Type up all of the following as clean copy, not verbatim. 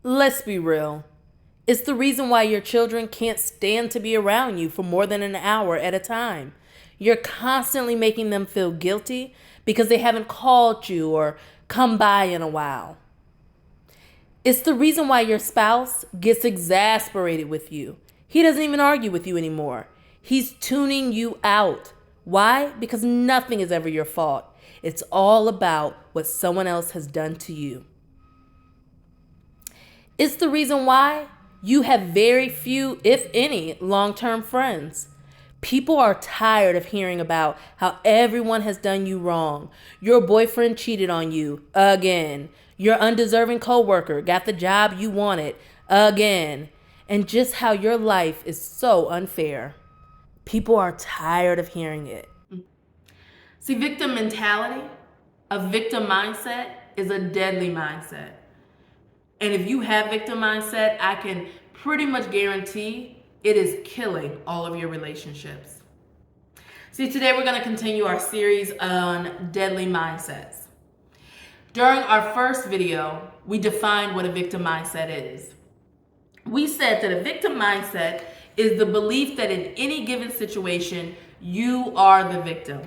Let's be real. It's the reason why your children can't stand to be around you for more than an hour at a time. You're constantly making them feel guilty because they haven't called you or come by in a while. It's the reason why your spouse gets exasperated with you. He doesn't even argue with you anymore. He's tuning you out. Why? Because nothing is ever your fault. It's all about what someone else has done to you. It's the reason why you have very few, if any, long-term friends. People are tired of hearing about how everyone has done you wrong. Your boyfriend cheated on you again. Your undeserving coworker got the job you wanted again. And just how your life is so unfair. People are tired of hearing it. See, victim mentality, a victim mindset, is a deadly mindset. And if you have victim mindset, I can pretty much guarantee it is killing all of your relationships. See, today we're going to continue our series on deadly mindsets. During our first video, we defined what a victim mindset is. We said that a victim mindset is the belief that in any given situation, you are the victim.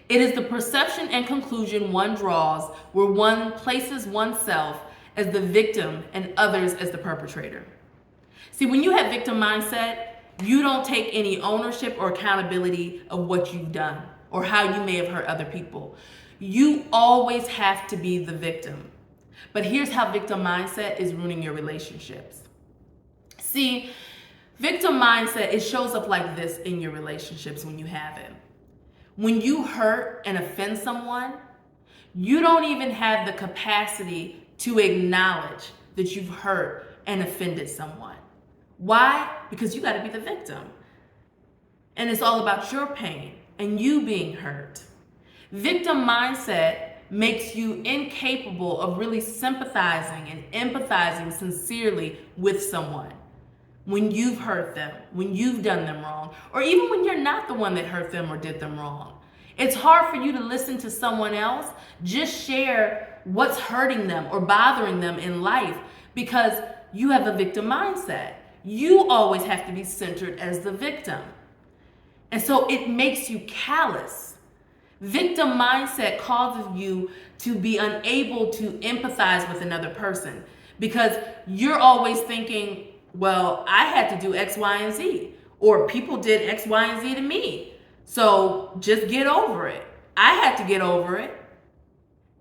It is the perception and conclusion one draws where one places oneself as the victim and others as the perpetrator. See, when you have victim mindset, you don't take any ownership or accountability of what you've done or how you may have hurt other people. You always have to be the victim. But here's how victim mindset is ruining your relationships. See, victim mindset, it shows up like this in your relationships when you have it. When you hurt and offend someone, you don't even have the capacity to acknowledge that you've hurt and offended someone. Why? Because you got to be the victim. And it's all about your pain and you being hurt. Victim mindset makes you incapable of really sympathizing and empathizing sincerely with someone when you've hurt them, when you've done them wrong, or even when you're not the one that hurt them or did them wrong. It's hard for you to listen to someone else just share what's hurting them or bothering them in life because you have a victim mindset. You always have to be centered as the victim. And so it makes you callous. Victim mindset causes you to be unable to empathize with another person because you're always thinking, well, I had to do X, Y, and Z, or people did X, Y, and Z to me. So just get over it. I had to get over it.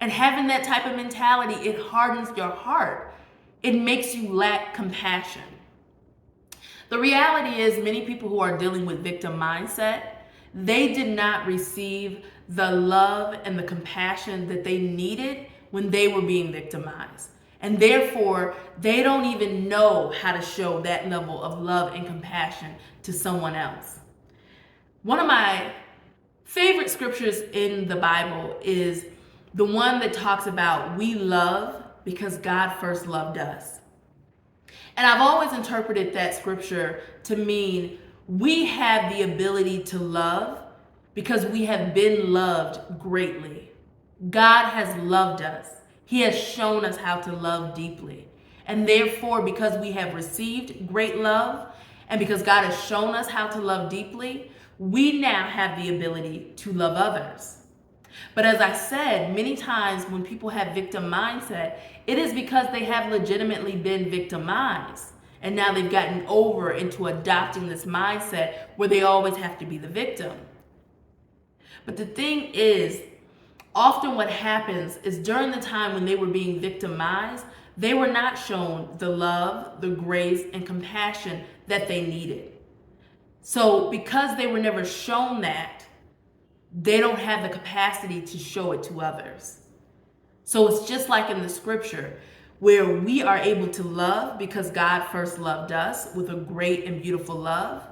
And having that type of mentality, it hardens your heart. It makes you lack compassion. The reality is many people who are dealing with victim mindset, they did not receive the love and the compassion that they needed when they were being victimized. And therefore, they don't even know how to show that level of love and compassion to someone else. One of my favorite scriptures in the Bible is the one that talks about we love because God first loved us. And I've always interpreted that scripture to mean we have the ability to love because we have been loved greatly. God has loved us. He has shown us how to love deeply. And therefore, because we have received great love and because God has shown us how to love deeply, we now have the ability to love others. But as I said, many times when people have victim mindset, it is because they have legitimately been victimized. And now they've gotten over into adopting this mindset where they always have to be the victim. But the thing is, often what happens is during the time when they were being victimized, they were not shown the love, the grace, and compassion that they needed. So because they were never shown that, they don't have the capacity to show it to others. So it's just like in the scripture where we are able to love because God first loved us with a great and beautiful love.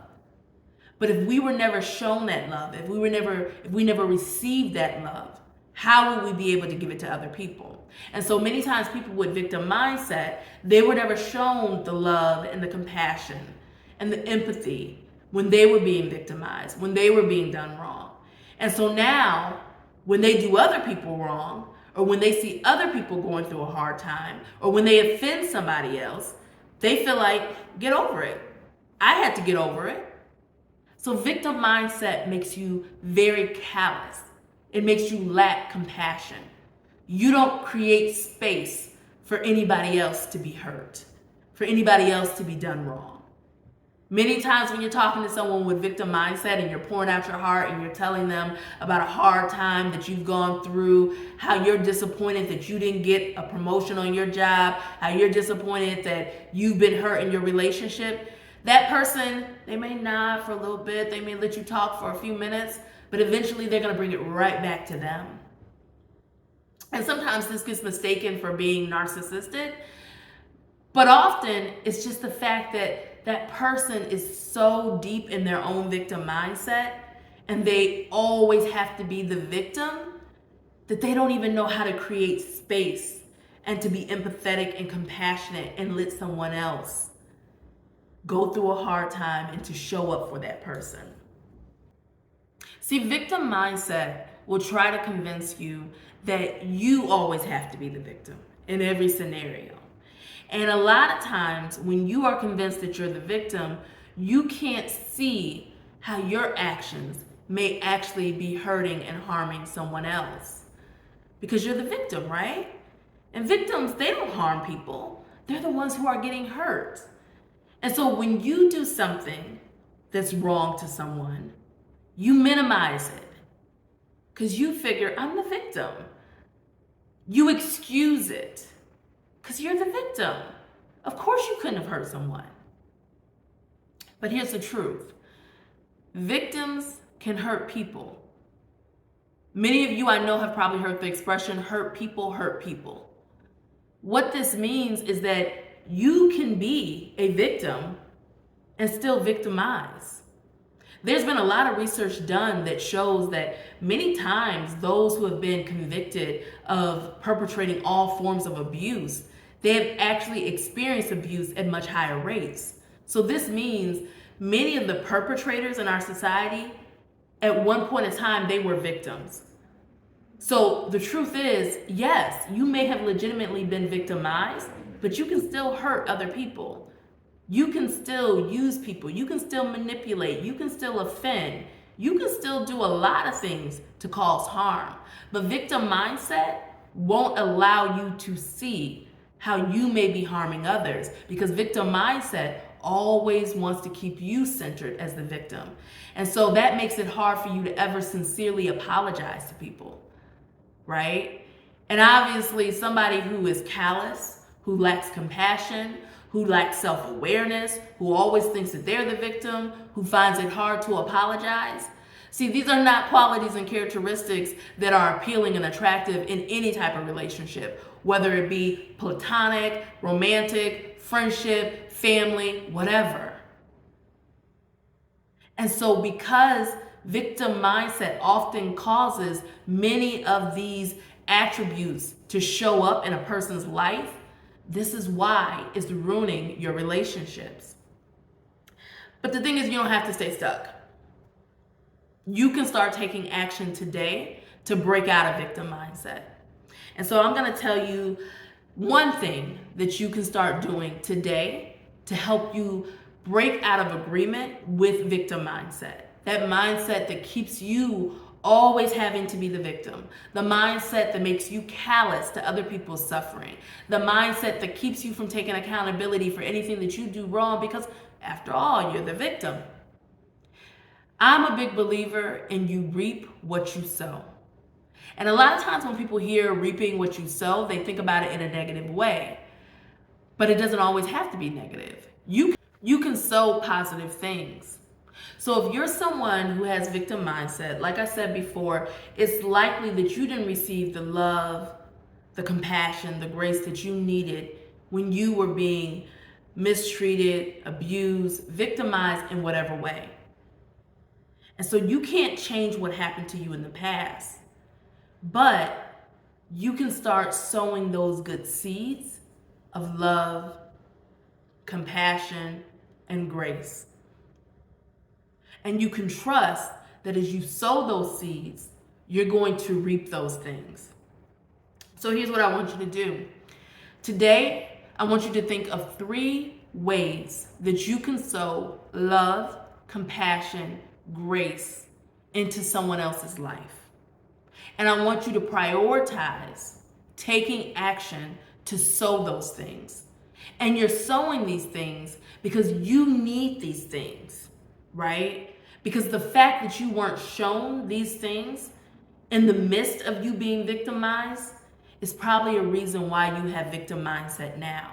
But if we were never shown that love, if we never received that love, how would we be able to give it to other people? And so many times people with victim mindset, they were never shown the love and the compassion and the empathy when they were being victimized, when they were being done wrong. And so now when they do other people wrong, or when they see other people going through a hard time, or when they offend somebody else, they feel like, get over it. I had to get over it. So victim mindset makes you very callous. It makes you lack compassion. You don't create space for anybody else to be hurt, for anybody else to be done wrong. Many times when you're talking to someone with victim mindset and you're pouring out your heart and you're telling them about a hard time that you've gone through, how you're disappointed that you didn't get a promotion on your job, how you're disappointed that you've been hurt in your relationship, that person, they may nod for a little bit, they may let you talk for a few minutes, but eventually they're going to bring it right back to them. And sometimes this gets mistaken for being narcissistic, but often it's just the fact that that person is so deep in their own victim mindset and they always have to be the victim that they don't even know how to create space and to be empathetic and compassionate and let someone else go through a hard time and to show up for that person. See, victim mindset will try to convince you that you always have to be the victim in every scenario. And a lot of times when you are convinced that you're the victim, you can't see how your actions may actually be hurting and harming someone else. Because you're the victim, right? And victims, they don't harm people. They're the ones who are getting hurt. And so when you do something that's wrong to someone, you minimize it. Because you figure, I'm the victim. You excuse it. Because you're the victim. Of course you couldn't have hurt someone. But here's the truth. Victims can hurt people. Many of you I know have probably heard the expression, hurt people hurt people. What this means is that you can be a victim and still victimize. There's been a lot of research done that shows that many times those who have been convicted of perpetrating all forms of abuse, they have actually experienced abuse at much higher rates. So this means many of the perpetrators in our society, at one point in time, they were victims. So the truth is, yes, you may have legitimately been victimized, but you can still hurt other people. You can still use people. You can still manipulate. You can still offend. You can still do a lot of things to cause harm. But victim mindset won't allow you to see how you may be harming others, because victim mindset always wants to keep you centered as the victim. And so that makes it hard for you to ever sincerely apologize to people, right? And obviously somebody who is callous, who lacks compassion, who lacks self-awareness, who always thinks that they're the victim, who finds it hard to apologize. See, these are not qualities and characteristics that are appealing and attractive in any type of relationship, whether it be platonic, romantic, friendship, family, whatever. And so because victim mindset often causes many of these attributes to show up in a person's life, this is why it's ruining your relationships. But the thing is, you don't have to stay stuck. You can start taking action today to break out of victim mindset. And so I'm going to tell you one thing that you can start doing today to help you break out of agreement with victim mindset. That mindset that keeps you always having to be the victim. The mindset that makes you callous to other people's suffering. The mindset that keeps you from taking accountability for anything that you do wrong, because after all, you're the victim. I'm a big believer in you reap what you sow. And a lot of times when people hear reaping what you sow, they think about it in a negative way. But it doesn't always have to be negative. You can sow positive things. So if you're someone who has victim mindset, like I said before, it's likely that you didn't receive the love, the compassion, the grace that you needed when you were being mistreated, abused, victimized in whatever way. And so you can't change what happened to you in the past, but you can start sowing those good seeds of love, compassion, and grace. And you can trust that as you sow those seeds, you're going to reap those things. So here's what I want you to do. Today, I want you to think of 3 ways that you can sow love, compassion, grace into someone else's life. And I want you to prioritize taking action to sow those things. And you're sowing these things because you need these things, right? Because the fact that you weren't shown these things in the midst of you being victimized is probably a reason why you have victim mindset now.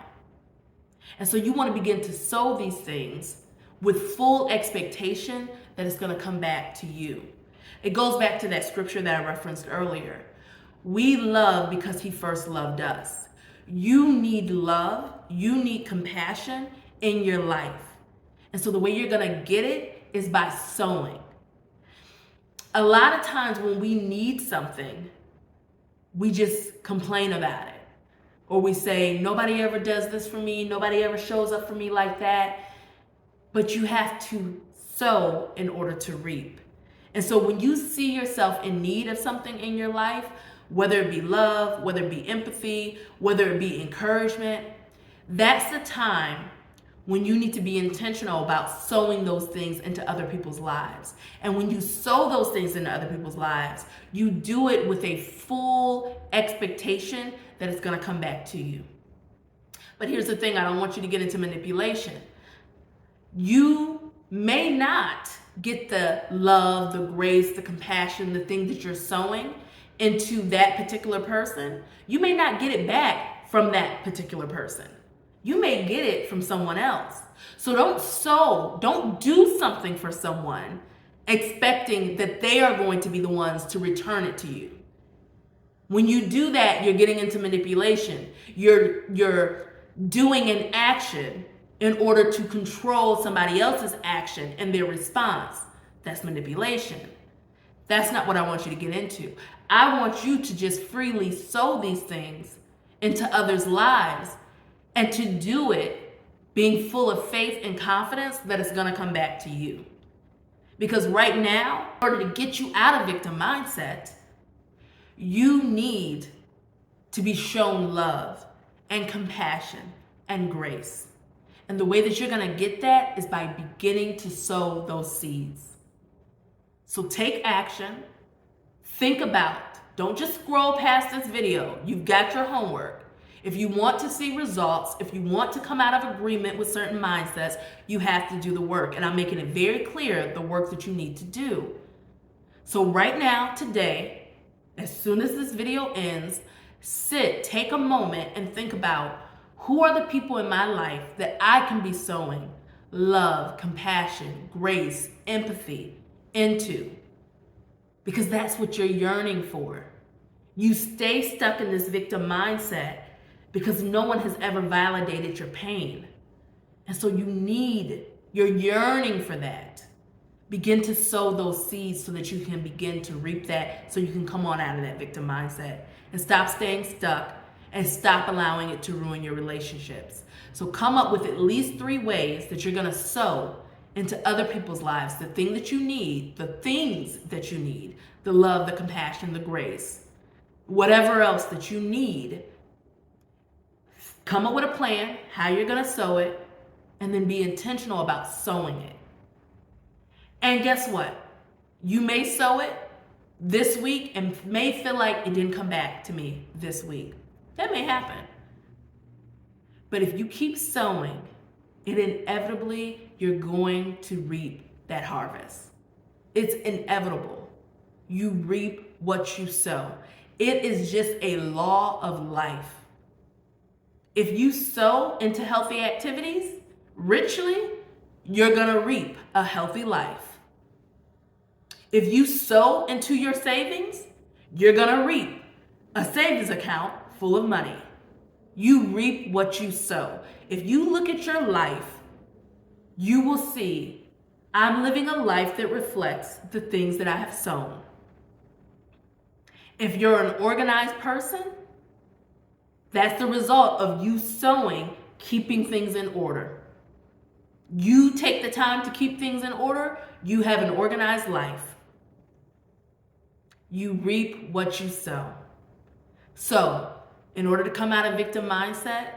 And so you want to begin to sow these things with full expectation that it's going to come back to you. It goes back to that scripture that I referenced earlier. We love because he first loved us. You need love, you need compassion in your life. And so the way you're going to get it is by sowing. A lot of times when we need something, we just complain about it. Or we say, nobody ever does this for me, nobody ever shows up for me like that. But you have to sow in order to reap. And so when you see yourself in need of something in your life, whether it be love, whether it be empathy, whether it be encouragement, that's the time when you need to be intentional about sowing those things into other people's lives. And when you sow those things into other people's lives, you do it with a full expectation that it's going to come back to you. But here's the thing, I don't want you to get into manipulation. You may not get the love, the grace, the compassion, the thing that you're sowing into that particular person. You may not get it back from that particular person. You may get it from someone else. So don't do something for someone expecting that they are going to be the ones to return it to you. When you do that, you're getting into manipulation. You're doing an action in order to control somebody else's action and their response. That's manipulation. That's not what I want you to get into. I want you to just freely sow these things into others' lives, and to do it being full of faith and confidence that it's going to come back to you. Because right now, in order to get you out of victim mindset, you need to be shown love and compassion and grace. And the way that you're going to get that is by beginning to sow those seeds. So take action. Think about it. Don't just scroll past this video. You've got your homework. If you want to see results, if you want to come out of agreement with certain mindsets, you have to do the work. And I'm making it very clear the work that you need to do. So right now, today, as soon as this video ends, take a moment and think about who are the people in my life that I can be sowing love, compassion, grace, empathy into. Because that's what you're yearning for. You stay stuck in this victim mindset because no one has ever validated your pain. And so you're yearning for that. Begin to sow those seeds so that you can begin to reap that, so you can come on out of that victim mindset and stop staying stuck and stop allowing it to ruin your relationships. So come up with at least 3 ways that you're gonna sow into other people's lives, the things that you need, the love, the compassion, the grace, whatever else that you need. Come up with a plan, how you're going to sow it, and then be intentional about sowing it. And guess what? You may sow it this week and may feel like it didn't come back to me this week. That may happen. But if you keep sowing, it inevitably, you're going to reap that harvest. It's inevitable. You reap what you sow. It is just a law of life. If you sow into healthy activities richly, you're going to reap a healthy life. If you sow into your savings, you're going to reap a savings account full of money. You reap what you sow. If you look at your life, you will see I'm living a life that reflects the things that I have sown. If you're an organized person, that's the result of you sowing, keeping things in order. You take the time to keep things in order, you have an organized life. You reap what you sow. So, In order to come out of victim mindset,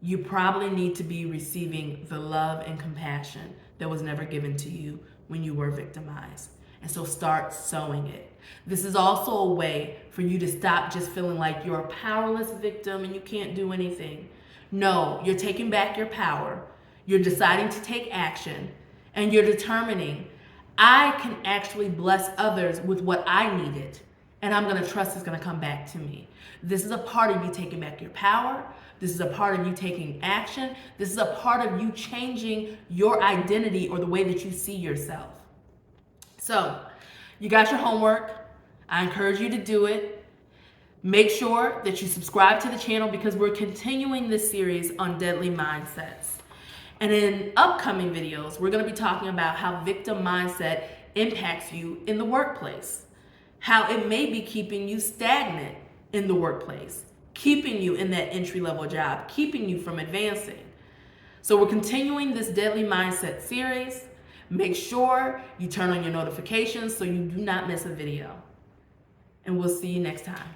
you probably need to be receiving the love and compassion that was never given to you when you were victimized. And so start sowing it. This is also a way for you to stop just feeling like you're a powerless victim and you can't do anything. No, you're taking back your power. You're deciding to take action, and you're determining, I can actually bless others with what I needed, and I'm going to trust it's going to come back to me. This is a part of you taking back your power. This is a part of you taking action. This is a part of you changing your identity or the way that you see yourself. So, you got your homework. I encourage you to do it. Make sure that you subscribe to the channel because we're continuing this series on deadly mindsets. And in upcoming videos, we're going to be talking about how victim mindset impacts you in the workplace, how it may be keeping you stagnant in the workplace, keeping you in that entry-level job, keeping you from advancing. So we're continuing this deadly mindset series. Make sure you turn on your notifications so you do not miss a video. And we'll see you next time.